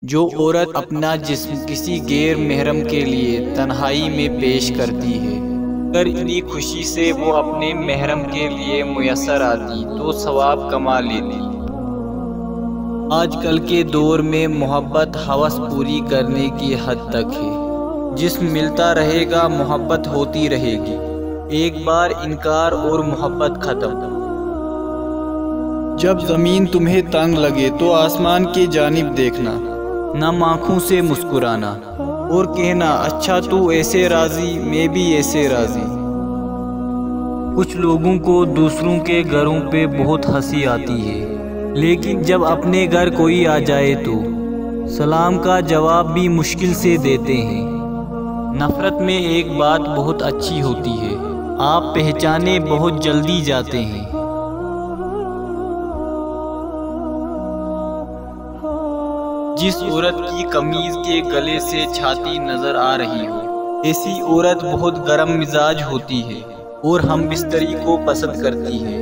जो औरत अपना जिस्म किसी गैर महरम के लिए तन्हाई में पेश करती है, अगर इतनी खुशी से वो अपने महरम के लिए मुयस्सर आती तो सवाब कमा लेती। आजकल के दौर में मोहब्बत हवस पूरी करने की हद तक है। जिस्म मिलता रहेगा, मोहब्बत होती रहेगी। एक बार इनकार और मोहब्बत खत्म। जब ज़मीन तुम्हें तंग लगे तो आसमान की जानिब देखना, नम आँखों से मुस्कुराना और कहना, अच्छा तू ऐसे राज़ी, मैं भी ऐसे राज़ी। कुछ लोगों को दूसरों के घरों पे बहुत हंसी आती है, लेकिन जब अपने घर कोई आ जाए तो सलाम का जवाब भी मुश्किल से देते हैं। नफ़रत में एक बात बहुत अच्छी होती है, आप पहचाने बहुत जल्दी जाते हैं। जिस औरत की कमीज के गले से छाती नजर आ रही हो, ऐसी औरत बहुत गर्म मिजाज होती है और हम बिस्तरी को पसंद करती है।